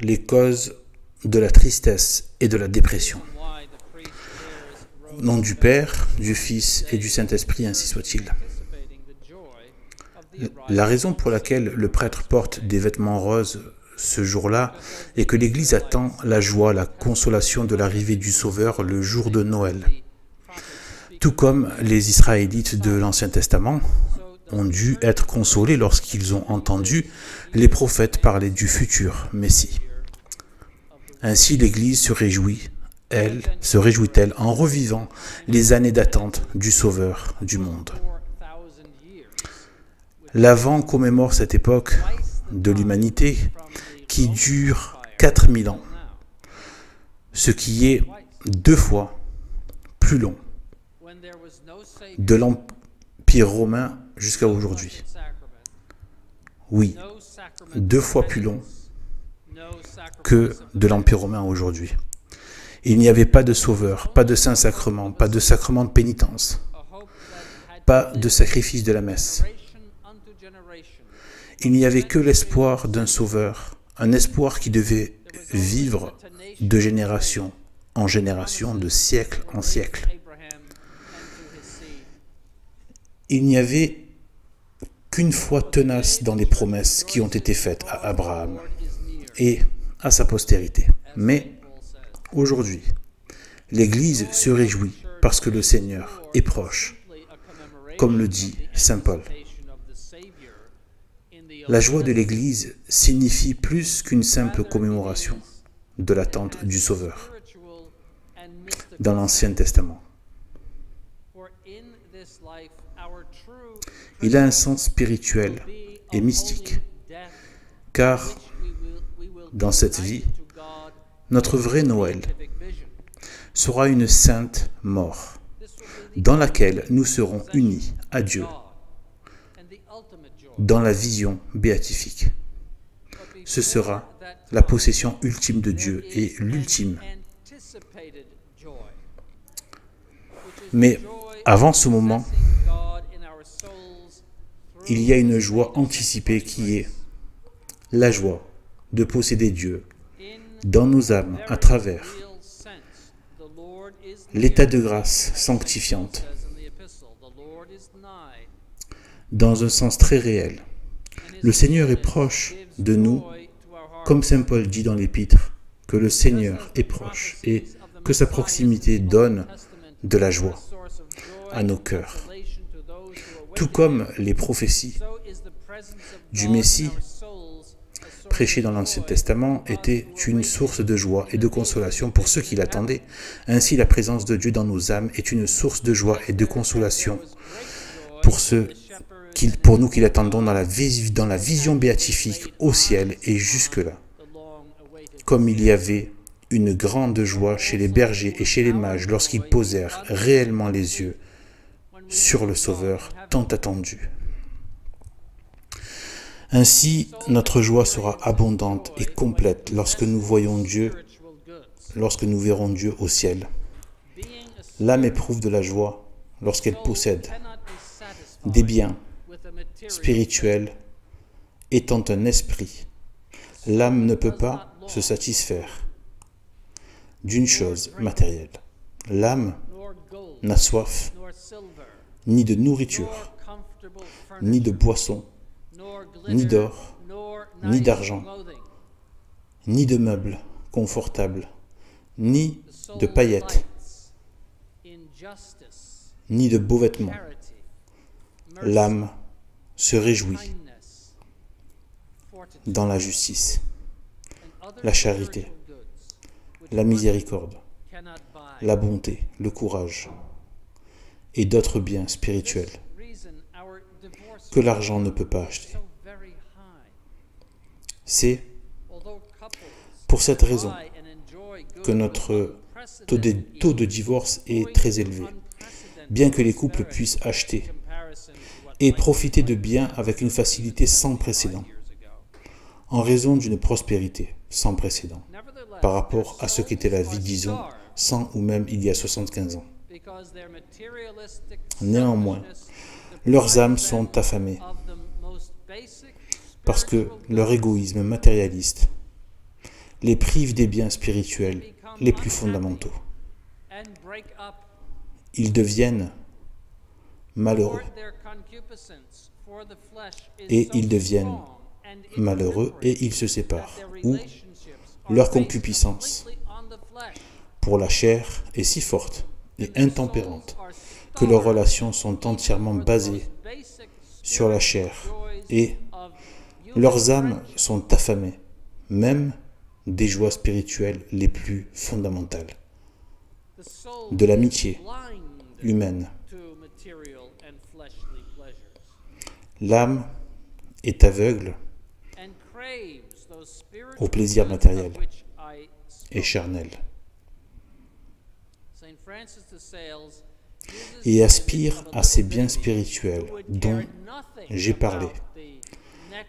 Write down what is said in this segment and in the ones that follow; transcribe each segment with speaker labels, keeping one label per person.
Speaker 1: les causes de la tristesse et de la dépression. Au nom du Père, du Fils et du Saint-Esprit, ainsi soit-il. La raison pour laquelle le prêtre porte des vêtements roses ce jour-là est que l'Église attend la joie, la consolation de l'arrivée du Sauveur le jour de Noël. Tout comme les Israélites de l'Ancien Testament ont dû être consolés lorsqu'ils ont entendu les prophètes parler du futur Messie. Ainsi l'Église se réjouit-elle en revivant les années d'attente du Sauveur du monde. L'Avent commémore cette époque de l'humanité qui dure 4000 ans, ce qui est 2 fois plus long de l'Empire romain jusqu'à aujourd'hui. Oui, 2 fois plus long que de l'Empire romain aujourd'hui. Il n'y avait pas de sauveur, pas de Saint-Sacrement, pas de sacrement de pénitence, pas de sacrifice de la messe. Il n'y avait que l'espoir d'un sauveur, un espoir qui devait vivre de génération en génération, de siècle en siècle. Il n'y avait qu'une foi tenace dans les promesses qui ont été faites à Abraham et à sa postérité. Mais aujourd'hui, l'Église se réjouit parce que le Seigneur est proche, comme le dit saint Paul. La joie de l'Église signifie plus qu'une simple commémoration de l'attente du Sauveur dans l'Ancien Testament. Il a un sens spirituel et mystique, car dans cette vie, notre vrai Noël sera une sainte mort, dans laquelle nous serons unis à Dieu, dans la vision béatifique. Ce sera la possession ultime de Dieu et l'ultime. Mais avant ce moment, il y a une joie anticipée qui est la joie de posséder Dieu dans nos âmes à travers l'état de grâce sanctifiante, dans un sens très réel. Le Seigneur est proche de nous, comme saint Paul dit dans l'Épître, que le Seigneur est proche et que sa proximité donne de la joie à nos cœurs. Tout comme les prophéties du Messie prêchées dans l'Ancien Testament étaient une source de joie et de consolation pour ceux qui l'attendaient. Ainsi, la présence de Dieu dans nos âmes est une source de joie et de consolation pour nous qui l'attendons dans la vision béatifique au ciel et jusque-là. Comme il y avait une grande joie chez les bergers et chez les mages lorsqu'ils posèrent réellement les yeux sur le Sauveur tant attendu. Ainsi, notre joie sera abondante et complète lorsque nous voyons Dieu, lorsque nous verrons Dieu au ciel. L'âme éprouve de la joie lorsqu'elle possède des biens spirituels étant un esprit. L'âme ne peut pas se satisfaire d'une chose matérielle. L'âme n'a soif ni de nourriture, ni de boisson, ni d'or, ni d'argent, ni de meubles confortables, ni de paillettes, ni de beaux vêtements. L'âme se réjouit dans la justice, la charité, la miséricorde, la bonté, le courage et d'autres biens spirituels que l'argent ne peut pas acheter. C'est pour cette raison que notre taux de divorce est très élevé, bien que les couples puissent acheter et profiter de biens avec une facilité sans précédent, en raison d'une prospérité sans précédent, par rapport à ce qu'était la vie, disons, 100 ou même il y a 75 ans. Néanmoins, leurs âmes sont affamées, parce que leur égoïsme matérialiste les prive des biens spirituels les plus fondamentaux. Ils deviennent malheureux. Et ils deviennent malheureux et ils se séparent. Ou leur concupiscence pour la chair est si forte et intempérante que leurs relations sont entièrement basées sur la chair et leurs âmes sont affamées, même des joies spirituelles les plus fondamentales, de l'amitié humaine. L'âme est aveugle au plaisir matériel et charnel et aspire à ces biens spirituels dont j'ai parlé.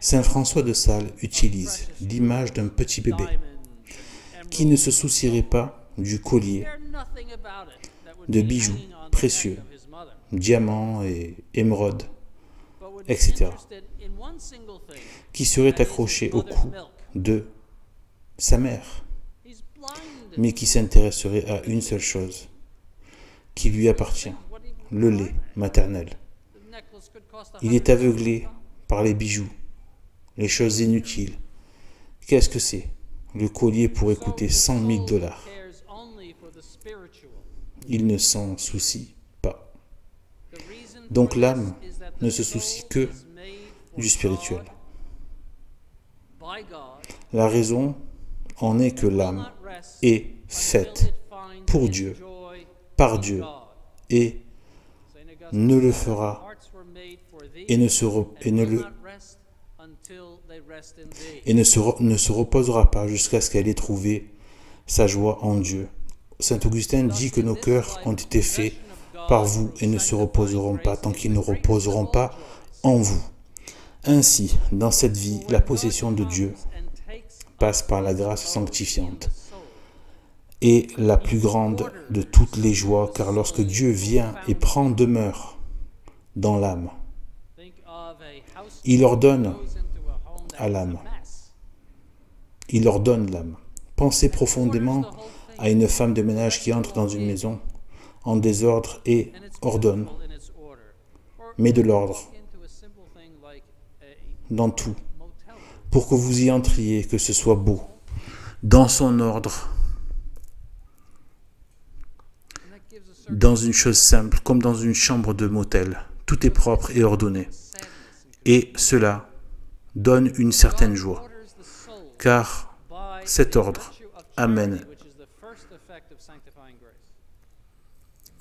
Speaker 1: Saint François de Sales utilise l'image d'un petit bébé qui ne se soucierait pas du collier de bijoux précieux, diamants et émeraudes, etc., qui serait accroché au cou de sa mère, mais qui s'intéresserait à une seule chose qui lui appartient, le lait maternel. Il est aveuglé par les bijoux, les choses inutiles. Qu'est-ce que c'est? Le collier pourrait coûter 100 000 $. Il ne s'en soucie pas. Donc l'âme ne se soucie que du spirituel. La raison en est que l'âme est faite pour Dieu, par Dieu, et ne le fera et ne se reposera pas jusqu'à ce qu'elle ait trouvé sa joie en Dieu. Saint Augustin dit que nos cœurs ont été faits par vous et ne se reposeront pas tant qu'ils ne reposeront pas en vous. Ainsi, dans cette vie, la possession de Dieu passe par la grâce sanctifiante et la plus grande de toutes les joies, car lorsque Dieu vient et prend demeure dans l'âme, il ordonne à l'âme. Il ordonne l'âme. Pensez profondément à une femme de ménage qui entre dans une maison en désordre et ordonne, met de l'ordre dans tout, pour que vous y entriez, que ce soit beau, dans son ordre, dans une chose simple, comme dans une chambre de motel. Tout est propre et ordonné. Et cela donne une certaine joie, car cet ordre amène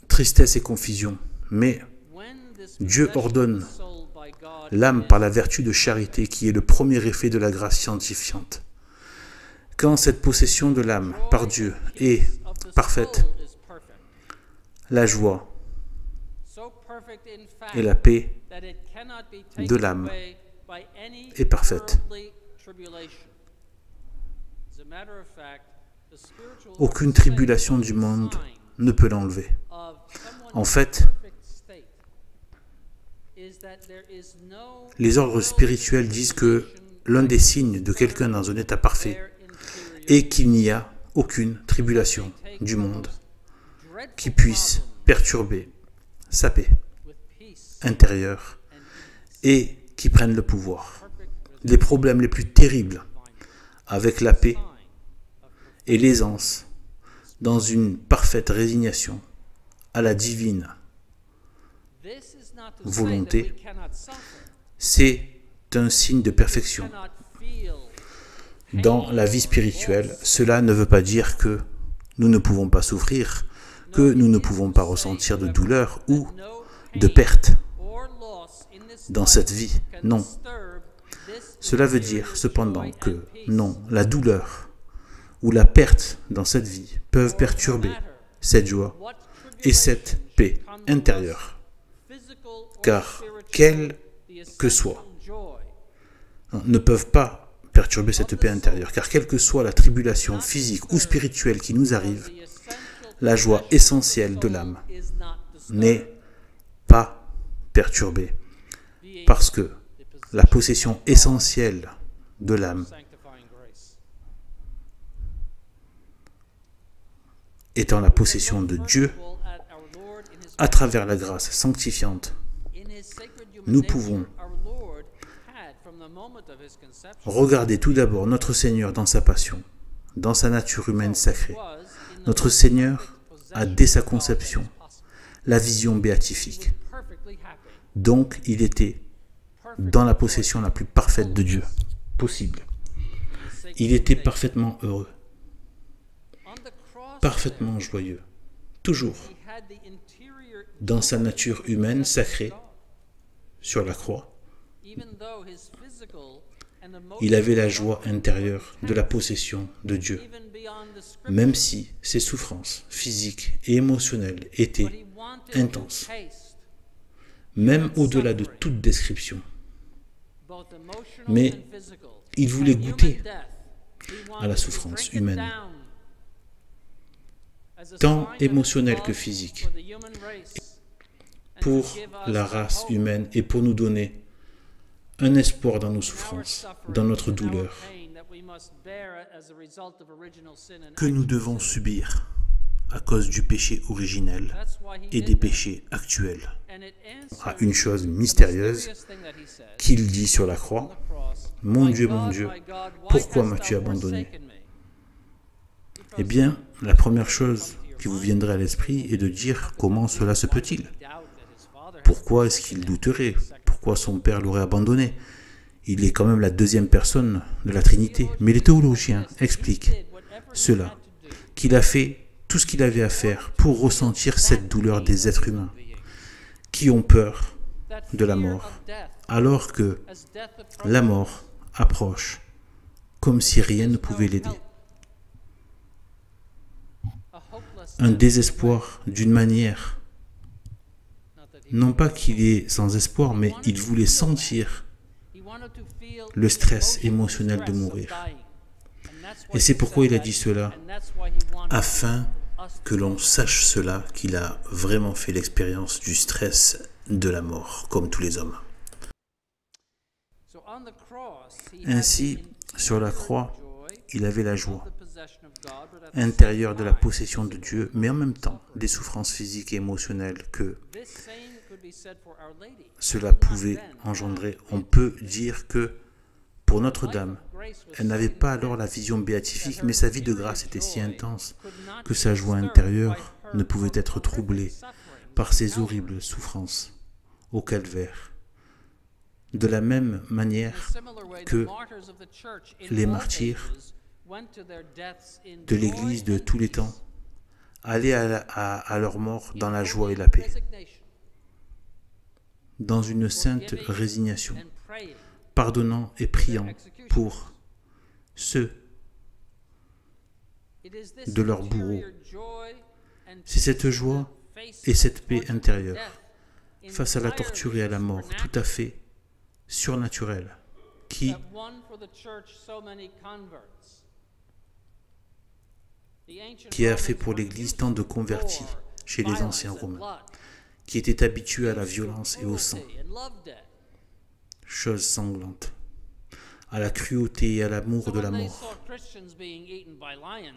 Speaker 1: tristesse et confusion. Mais Dieu ordonne l'âme par la vertu de charité qui est le premier effet de la grâce sanctifiante. Quand cette possession de l'âme par Dieu est parfaite, la joie et la paix de l'âme est parfaite. Aucune tribulation du monde ne peut l'enlever. En fait, les ordres spirituels disent que l'un des signes de quelqu'un dans un état parfait est qu'il n'y a aucune tribulation du monde qui puisse perturber sa paix intérieure et qui prenne le pouvoir. Les problèmes les plus terribles avec la paix et l'aisance dans une parfaite résignation à la divine volonté, c'est un signe de perfection. Dans la vie spirituelle, cela ne veut pas dire que nous ne pouvons pas souffrir, que nous ne pouvons pas ressentir de douleur ou de perte dans cette vie. Non. Cela veut dire cependant que non, la douleur ou la perte dans cette vie peuvent perturber cette joie et cette paix intérieure. Car quelle que soit, ne peuvent pas perturber cette paix intérieure, car quelle que soit la tribulation physique ou spirituelle qui nous arrive, la joie essentielle de l'âme n'est pas perturbée, parce que la possession essentielle de l'âme est en la possession de Dieu, à travers la grâce sanctifiante, nous pouvons regarder tout d'abord notre Seigneur dans sa passion, dans sa nature humaine sacrée. Notre Seigneur a, dès sa conception, la vision béatifique. Donc, il était dans la possession la plus parfaite de Dieu possible. Il était parfaitement heureux, parfaitement joyeux, toujours dans sa nature humaine sacrée sur la croix. Il avait la joie intérieure de la possession de Dieu, même si ses souffrances physiques et émotionnelles étaient intenses, même au-delà de toute description. Mais il voulait goûter à la souffrance humaine, tant émotionnelle que physique, pour la race humaine et pour nous donner un espoir dans nos souffrances, dans notre douleur, que nous devons subir à cause du péché originel et des péchés actuels. À une chose mystérieuse qu'il dit sur la croix: « Mon Dieu, pourquoi m'as-tu abandonné ?» Eh bien, la première chose qui vous viendrait à l'esprit est de dire: comment cela se peut-il? Pourquoi est-ce qu'il douterait? Pourquoi son père l'aurait abandonné? Il est quand même la deuxième personne de la Trinité. Mais les théologiens expliquent cela, qu'il a fait tout ce qu'il avait à faire pour ressentir cette douleur des êtres humains qui ont peur de la mort, alors que la mort approche comme si rien ne pouvait l'aider. Un désespoir d'une manière, non pas qu'il est sans espoir, mais il voulait sentir le stress émotionnel de mourir. Et c'est pourquoi il a dit cela, afin que l'on sache cela, qu'il a vraiment fait l'expérience du stress de la mort, comme tous les hommes. Ainsi, sur la croix, il avait la joie intérieure de la possession de Dieu, mais en même temps des souffrances physiques et émotionnelles que cela pouvait engendrer. On peut dire que pour Notre-Dame, elle n'avait pas alors la vision béatifique, mais sa vie de grâce était si intense que sa joie intérieure ne pouvait être troublée par ces horribles souffrances au calvaire. De la même manière que les martyrs de l'Église de tous les temps allaient à leur mort dans la joie et la paix, dans une sainte résignation, pardonnant et priant pour ceux de leurs bourreaux. C'est cette joie et cette paix intérieure face à la torture et à la mort tout à fait surnaturelle qui a fait pour l'Église tant de convertis chez les anciens Romains, qui étaient habitués à la violence et au sang, chose sanglante, à la cruauté et à l'amour de la mort.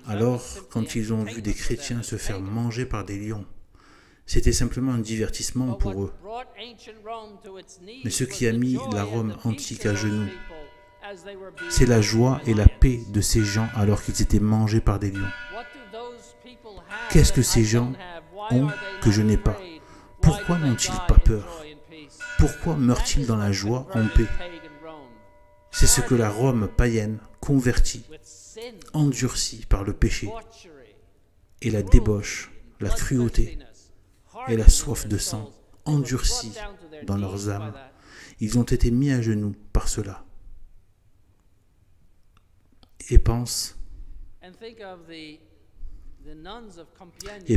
Speaker 1: Alors, quand ils ont vu des chrétiens se faire manger par des lions, c'était simplement un divertissement pour eux. Mais ce qui a mis la Rome antique à genoux, c'est la joie et la paix de ces gens alors qu'ils étaient mangés par des lions. Qu'est-ce que ces gens ont que je n'ai pas? Pourquoi n'ont-ils pas peur? Pourquoi meurent-ils dans la joie, en paix? C'est ce que la Rome païenne, convertie, endurcie par le péché, et la débauche, la cruauté et la soif de sang, endurcie dans leurs âmes, ils ont été mis à genoux par cela. Et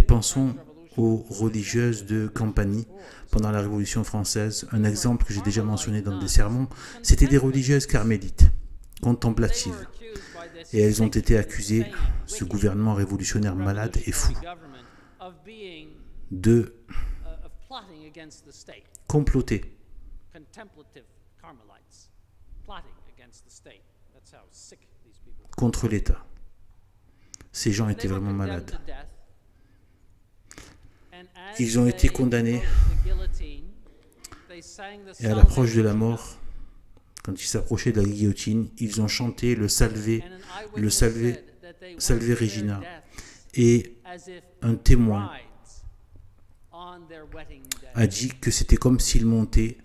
Speaker 1: pensons aux religieuses de Campanie pendant la Révolution française. Un exemple que j'ai déjà mentionné dans des sermons, c'était des religieuses carmélites, contemplatives. Et elles ont été accusées, ce gouvernement révolutionnaire malade et fou, de comploter contre l'État. Ces gens étaient vraiment malades. ils ont été condamnés et à l'approche de la mort, quand ils s'approchaient de la guillotine, ils ont chanté le Salve Regina. Et un témoin a dit que c'était comme s'ils montaient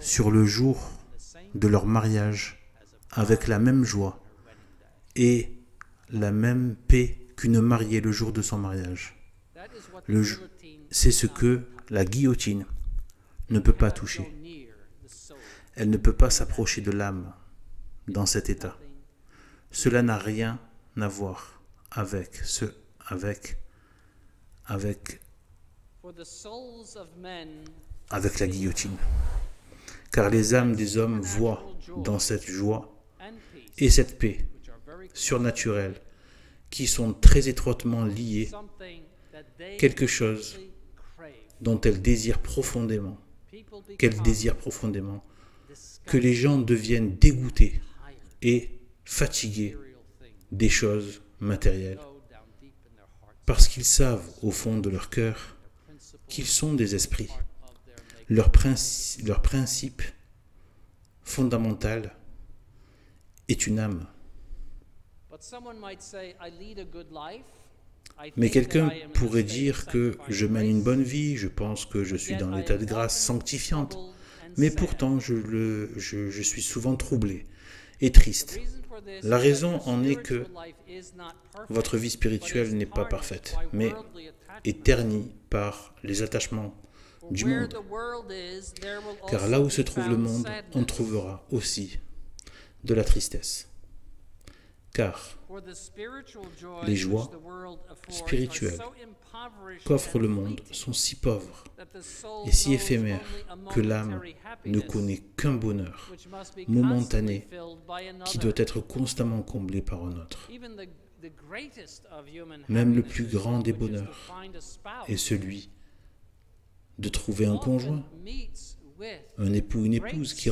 Speaker 1: sur le jour de leur mariage avec la même joie et la même paix qu'une mariée le jour de son mariage. C'est ce que la guillotine ne peut pas toucher. Elle ne peut pas s'approcher de l'âme dans cet état. Cela n'a rien à voir avec la guillotine. Car les âmes des hommes voient dans cette joie et cette paix surnaturelle qui sont très étroitement liées quelque chose dont elles désirent profondément, que les gens deviennent dégoûtés et fatigués des choses matérielles, parce qu'ils savent au fond de leur cœur qu'ils sont des esprits. Leur principe fondamental est une âme. Mais quelqu'un pourrait dire que je mène une bonne vie, je pense que je suis dans l'état de grâce sanctifiante, mais pourtant je suis souvent troublé et triste. La raison en est que votre vie spirituelle n'est pas parfaite, mais est ternie par les attachements du monde. Car là où se trouve le monde, on trouvera aussi de la tristesse. Car les joies spirituelles qu'offre le monde sont si pauvres et si éphémères que l'âme ne connaît qu'un bonheur momentané qui doit être constamment comblé par un autre. Même le plus grand des bonheurs est celui de trouver un conjoint, un époux, une épouse qui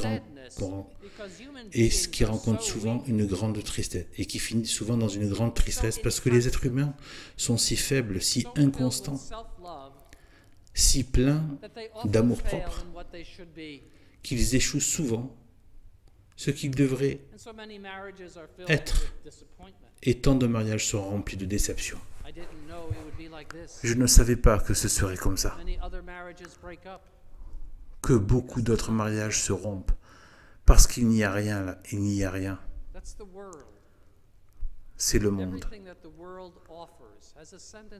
Speaker 1: rencontre souvent une grande tristesse et qui finit souvent dans une grande tristesse parce que les êtres humains sont si faibles, si inconstants, si pleins d'amour-propre qu'ils échouent souvent ce qu'ils devraient être, et tant de mariages sont remplis de déceptions. Je ne savais pas que ce serait comme ça, que beaucoup d'autres mariages se rompent parce qu'il n'y a rien là, il n'y a rien. C'est le monde.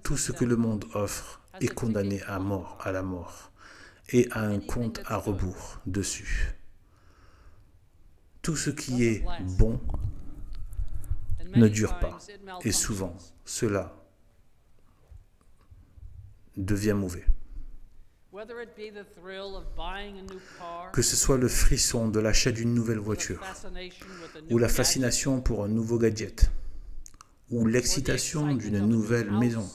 Speaker 1: Tout ce que le monde offre est condamné à mort, à la mort, et à un compte à rebours dessus. Tout ce qui est bon ne dure pas, et souvent, cela devient mauvais. Que ce soit le frisson de l'achat d'une nouvelle voiture, ou la fascination pour un nouveau gadget, ou l'excitation d'une nouvelle maison,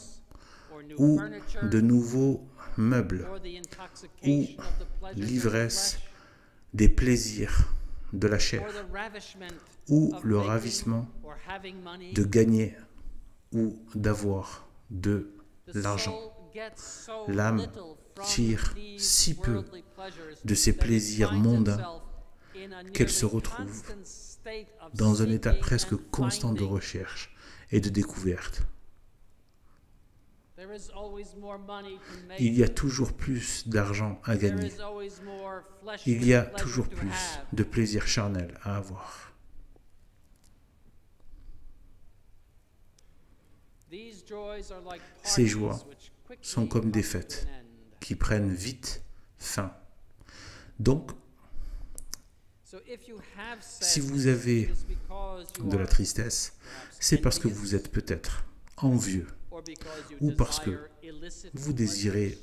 Speaker 1: ou de nouveaux meubles, ou l'ivresse des plaisirs de la chair, ou le ravissement de gagner ou d'avoir de l'argent. L'âme tire si peu de ses plaisirs mondains qu'elle se retrouve dans un état presque constant de recherche et de découverte. Il y a toujours plus d'argent à gagner. Il y a toujours plus de plaisir charnel à avoir. Ces joies sont comme des fêtes qui prennent vite fin. Donc, si vous avez de la tristesse, c'est parce que vous êtes peut-être envieux ou parce que vous désirez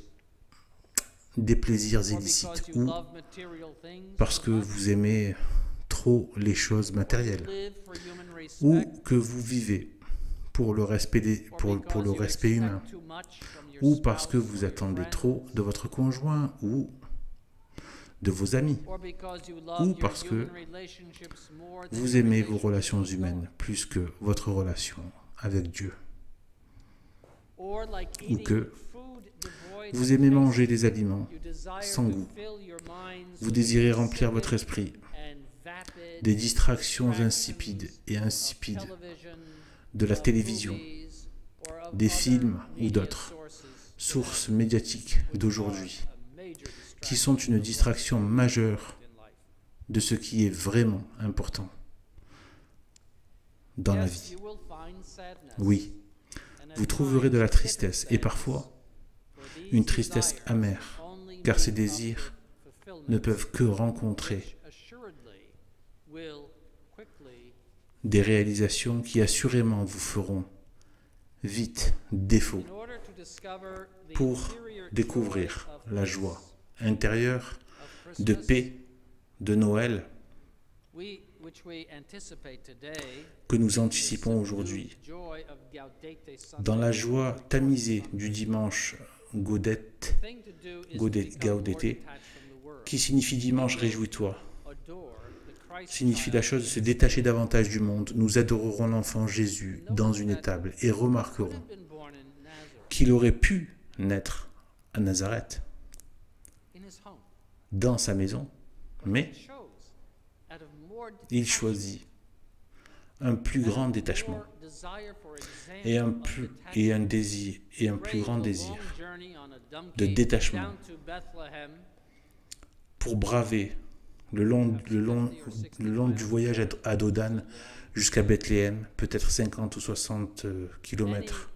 Speaker 1: des plaisirs illicites ou parce que vous aimez trop les choses matérielles ou que vous vivez pour le respect, pour le respect humain ou parce que vous attendez trop de votre conjoint ou de vos amis ou parce que vous aimez vos relations humaines plus que votre relation avec Dieu ou que Vous aimez manger des aliments sans goût. Vous désirez remplir votre esprit des distractions insipides de la télévision, des films ou d'autres sources médiatiques d'aujourd'hui, qui sont une distraction majeure de ce qui est vraiment important dans la vie. Oui, vous trouverez de la tristesse et parfois une tristesse amère, car ces désirs ne peuvent que rencontrer des réalisations qui assurément vous feront vite défaut pour découvrir la joie intérieure de paix de Noël que nous anticipons aujourd'hui. Dans la joie tamisée du dimanche Gaudete, qui signifie dimanche réjouis-toi, signifie la chose de se détacher davantage du monde. Nous adorerons l'enfant Jésus dans une étable et remarquerons qu'il aurait pu naître à Nazareth, dans sa maison, mais il choisit un plus grand détachement et un plus grand désir de détachement pour braver le long du voyage à Dodane jusqu'à Bethléem, peut-être 50 ou 60 kilomètres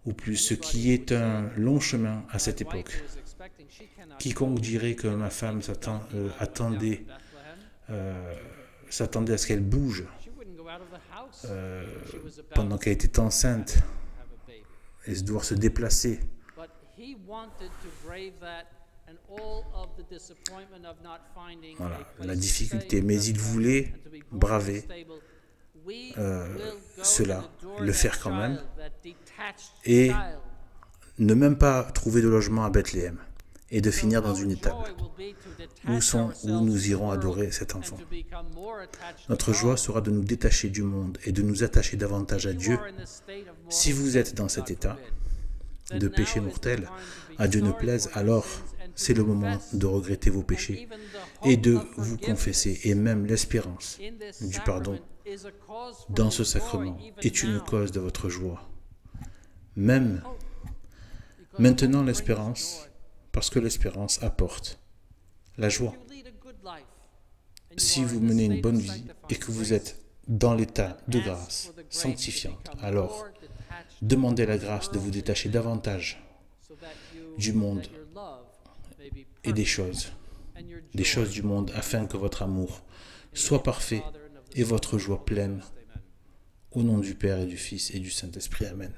Speaker 1: ou plus, ce qui est un long chemin à cette époque. Quiconque dirait que ma femme s'attendait à ce qu'elle bouge pendant qu'elle était enceinte et devoir se déplacer. Voilà, la difficulté, mais il voulait braver cela, le faire quand même, et ne même pas trouver de logement à Bethléem, et de finir dans une étable où nous irons adorer cet enfant. Notre joie sera de nous détacher du monde et de nous attacher davantage à Dieu. Si vous êtes dans cet état de péché mortel, à Dieu ne plaise, alors c'est le moment de regretter vos péchés et de vous confesser. Et même l'espérance du pardon dans ce sacrement est une cause de votre joie. Même maintenant l'espérance, parce que l'espérance apporte la joie. Si vous menez une bonne vie et que vous êtes dans l'état de grâce sanctifiante, alors demandez la grâce de vous détacher davantage du monde et des choses du monde, afin que votre amour soit parfait et votre joie pleine. Au nom du Père et du Fils et du Saint-Esprit. Amen.